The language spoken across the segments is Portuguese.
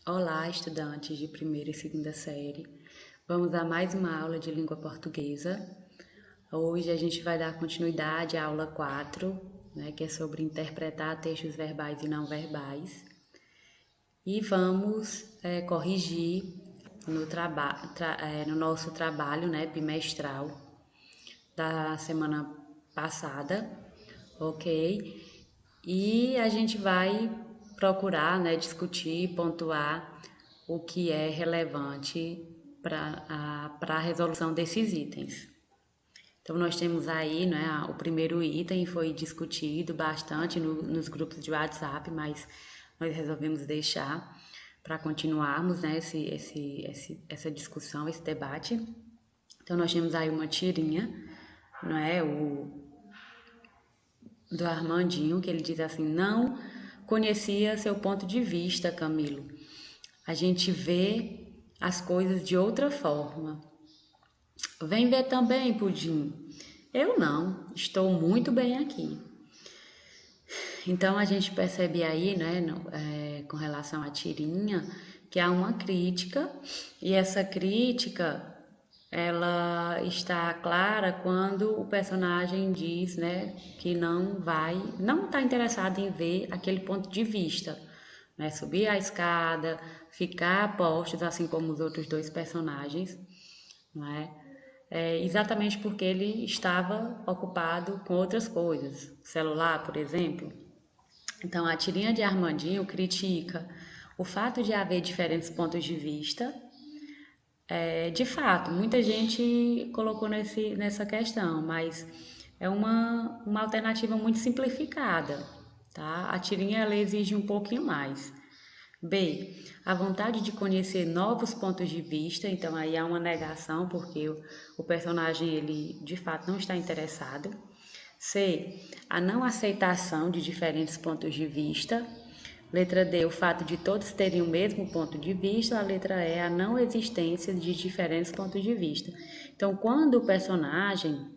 Olá, estudantes de primeira e segunda série. Vamos a mais uma aula de língua portuguesa. Hoje a gente vai dar continuidade à aula 4, né, que é sobre interpretar textos verbais e não verbais. E vamos corrigir no nosso trabalho, né, bimestral da semana passada, ok? E a gente vai procurar, né, discutir, pontuar o que é relevante para a resolução desses itens. Então, nós temos aí, né, o primeiro item foi discutido bastante nos grupos de WhatsApp, mas nós resolvemos deixar para continuarmos, né, essa discussão, esse debate. Então, nós temos aí uma tirinha, não é, do Armandinho, que ele diz assim: não conhecia seu ponto de vista, Camilo. A gente vê as coisas de outra forma. Vem ver também, Pudim. Eu não, estou muito bem aqui. Então a gente percebe aí, né, com relação à tirinha, que há uma crítica, e essa crítica ela está clara quando o personagem diz, né, que não está interessado em ver aquele ponto de vista, né, subir a escada, ficar a postos, assim como os outros dois personagens, não é? Exatamente porque ele estava ocupado com outras coisas, celular, por exemplo. Então, a tirinha de Armandinho critica o fato de haver diferentes pontos de vista. De fato, muita gente colocou nessa questão, mas é uma alternativa muito simplificada, tá? A tirinha ela exige um pouquinho mais. B, a vontade de conhecer novos pontos de vista, então aí há uma negação, porque o personagem ele de fato não está interessado. C, a não aceitação de diferentes pontos de vista. Letra D, o fato de todos terem o mesmo ponto de vista. A letra E, a não existência de diferentes pontos de vista. Então, quando o personagem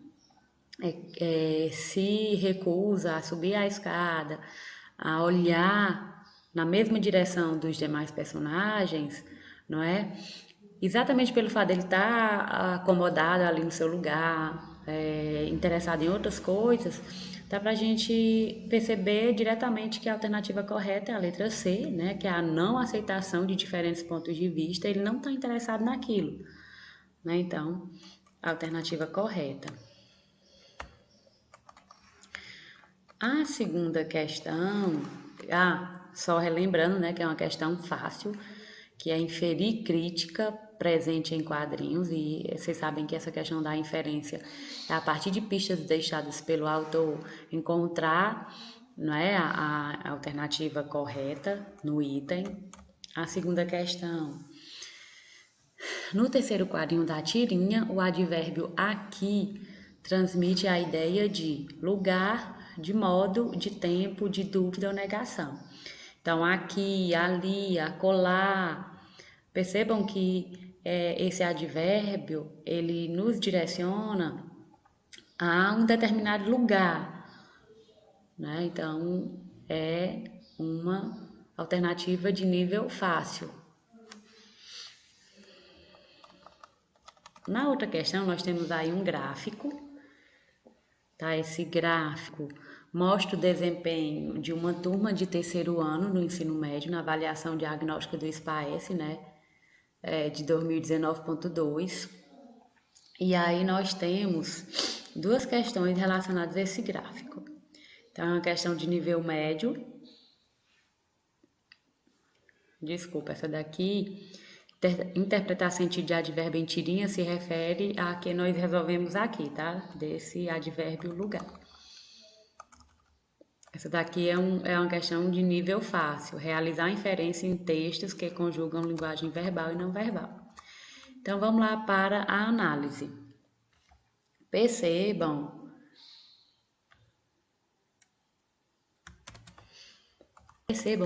se recusa a subir a escada, a olhar na mesma direção dos demais personagens, não é? Exatamente pelo fato dele estar acomodado ali no seu lugar, interessado em outras coisas, dá para a gente perceber diretamente que a alternativa correta é a letra C, né? Que é a não aceitação de diferentes pontos de vista, ele não está interessado naquilo, né? Então, a alternativa correta. A segunda questão, só relembrando, né, que é uma questão fácil, que é inferir crítica presente em quadrinhos, e vocês sabem que essa questão da inferência é a partir de pistas deixadas pelo autor encontrar, não é, a alternativa correta no item. A segunda questão, no terceiro quadrinho da tirinha, o advérbio aqui transmite a ideia de lugar, de modo, de tempo, de dúvida ou negação. Então, aqui, ali, acolá. Percebam que esse advérbio, ele nos direciona a um determinado lugar, né? Então, é uma alternativa de nível fácil. Na outra questão, nós temos aí um gráfico, tá? Esse gráfico mostra o desempenho de uma turma de terceiro ano no ensino médio na avaliação diagnóstica do SPAES, né? De 2019.2. E aí nós temos duas questões relacionadas a esse gráfico. Então, é uma questão de nível médio. Desculpa, essa daqui, interpretar sentido de advérbio em tirinha se refere a que nós resolvemos aqui, tá? Desse advérbio lugar. Essa daqui é uma questão de nível fácil, realizar inferência em textos que conjugam linguagem verbal e não verbal. Então, vamos lá para a análise. Percebam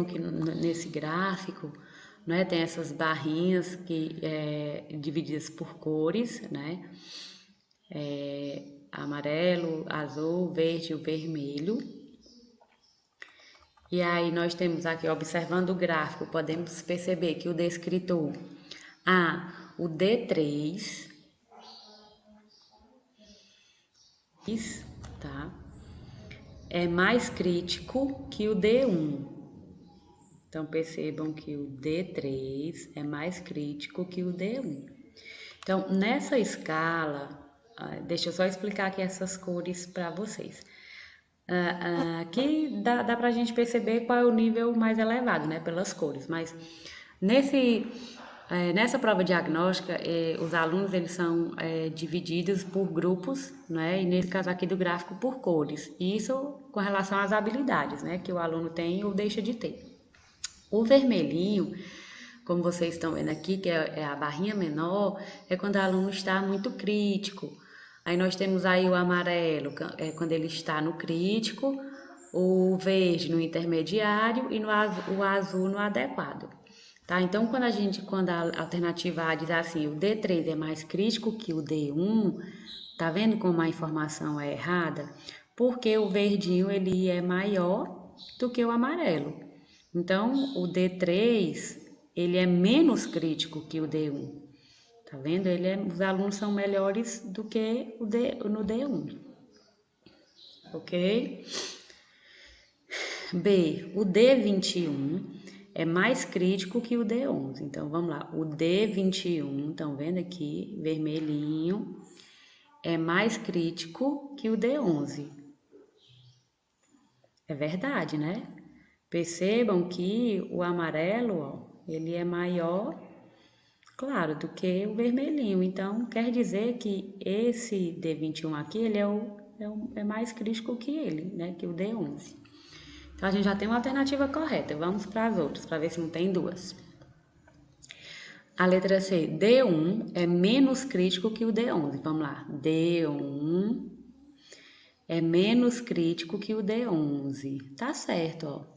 que nesse gráfico, né, tem essas barrinhas que divididas por cores, né? Amarelo, azul, verde e o vermelho. E aí nós temos aqui, observando o gráfico, podemos perceber que o descritor A, o D3, tá? É mais crítico que o D1. Então percebam que o D3 é mais crítico que o D1. Então, nessa escala, deixa eu só explicar aqui essas cores para vocês. Aqui dá para a gente perceber qual é o nível mais elevado, né, pelas cores, mas nessa prova diagnóstica, os alunos eles são divididos por grupos, né, e nesse caso aqui do gráfico por cores, isso com relação às habilidades, né, que o aluno tem ou deixa de ter. O vermelhinho, como vocês estão vendo aqui, que é a barrinha menor, é quando o aluno está muito crítico. Aí nós temos aí o amarelo, quando ele está no crítico, o verde no intermediário e o azul no adequado. Tá? Então, quando a alternativa A diz assim, o D3 é mais crítico que o D1, tá vendo como a informação é errada? Porque o verdinho ele é maior do que o amarelo. Então, o D3, ele é menos crítico que o D1. Tá vendo? Os alunos são melhores do que no D1. Ok? B, o D21 é mais crítico que o D11. Então, vamos lá. O D21, estão vendo aqui, vermelhinho, é mais crítico que o D11. É verdade, né? Percebam que o amarelo, ó, ele é maior, claro, do que o vermelhinho. Então, quer dizer que esse D21 aqui, ele é mais crítico que ele, né? Que o D11. Então, a gente já tem uma alternativa correta. Vamos para as outras, para ver se não tem duas. A letra C, D1 é menos crítico que o D11. Vamos lá. D1 é menos crítico que o D11. Tá certo, ó.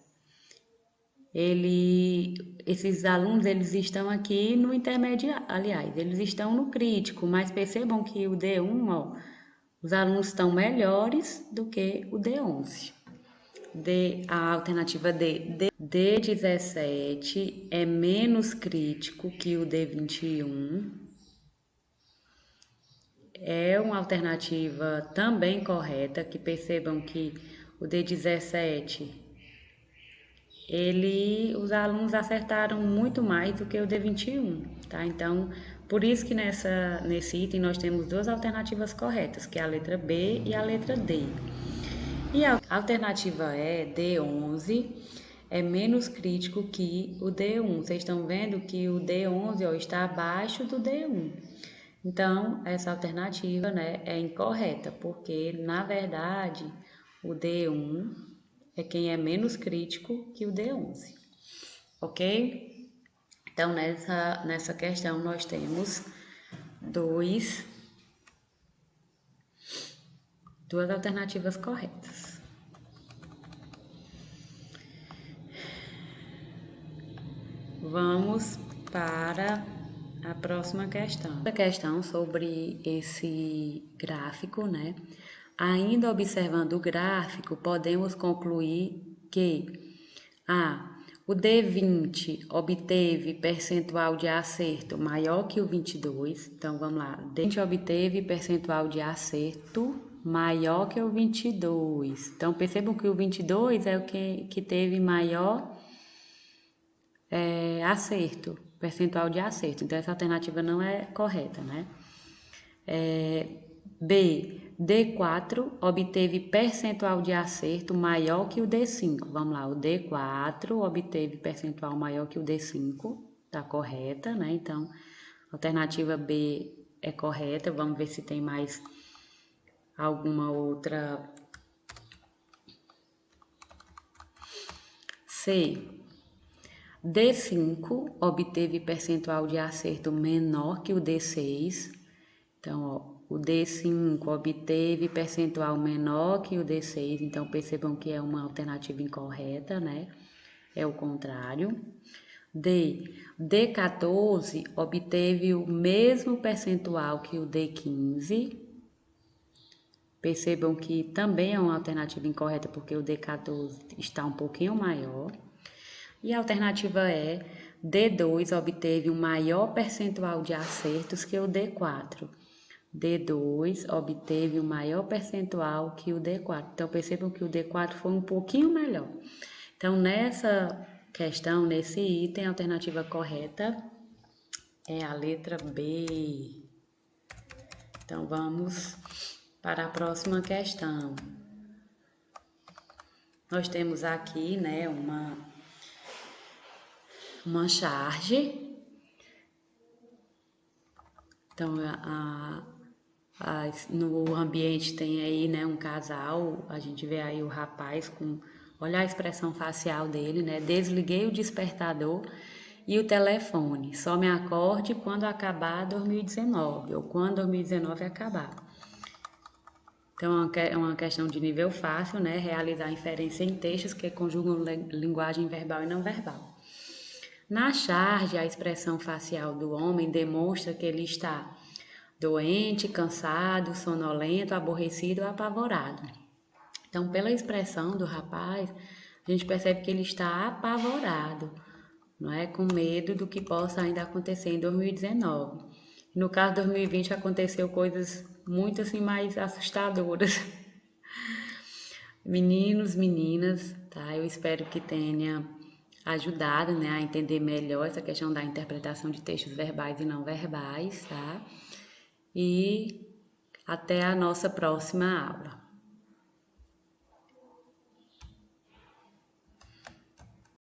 Esses alunos, eles estão aqui no intermediário, aliás, eles estão no crítico, mas percebam que o D1, ó, os alunos estão melhores do que o D11. A alternativa D, D17 é menos crítico que o D21. É uma alternativa também correta, que percebam que o D17 os alunos acertaram muito mais do que o D21, tá? Então, por isso que nesse item nós temos duas alternativas corretas, que é a letra B e a letra D. E a alternativa E, D11, é menos crítico que o D1. Vocês estão vendo que o D11 ó, está abaixo do D1. Então, essa alternativa, né, é incorreta, porque, na verdade, o D1 é quem é menos crítico que o D11, ok? Então, nessa questão, nós temos duas alternativas corretas. Vamos para a próxima questão. A questão sobre esse gráfico, né? Ainda observando o gráfico, podemos concluir que o D20 obteve percentual de acerto maior que o 22. Então, vamos lá. D20 obteve percentual de acerto maior que o 22. Então, percebam que o 22 é o que teve maior acerto, percentual de acerto. Então, essa alternativa não é correta, né? B, D4 obteve percentual de acerto maior que o D5. Vamos lá, o D4 obteve percentual maior que o D5, tá correta, né? Então, a alternativa B é correta. Vamos ver se tem mais alguma outra. C, D5 obteve percentual de acerto menor que o D6. Então, ó, o D5 obteve percentual menor que o D6. Então, percebam que é uma alternativa incorreta, né? É o contrário. D14 obteve o mesmo percentual que o D15. Percebam que também é uma alternativa incorreta porque o D14 está um pouquinho maior. E a alternativa é D2 obteve um maior percentual de acertos que o D4. D2 obteve um maior percentual que o D4. Então, percebam que o D4 foi um pouquinho melhor. Então, nessa questão, nesse item, a alternativa correta é a letra B. Então, vamos para a próxima questão. Nós temos aqui, né, uma charge. Então, no ambiente tem aí, né, um casal, a gente vê aí o rapaz com, olha a expressão facial dele, né, desliguei o despertador e o telefone, só me acorde quando acabar 2019, ou quando 2019 acabar. Então, é uma questão de nível fácil, né, realizar inferência em textos que conjugam linguagem verbal e não verbal. Na charge, a expressão facial do homem demonstra que ele está doente, cansado, sonolento, aborrecido ou apavorado. Então, pela expressão do rapaz, a gente percebe que ele está apavorado, não é? Com medo do que possa ainda acontecer em 2019. No caso de 2020 aconteceu coisas muito assim mais assustadoras. Meninos, meninas, tá? Eu espero que tenha ajudado, né, a entender melhor essa questão da interpretação de textos verbais e não verbais, tá? E até a nossa próxima aula.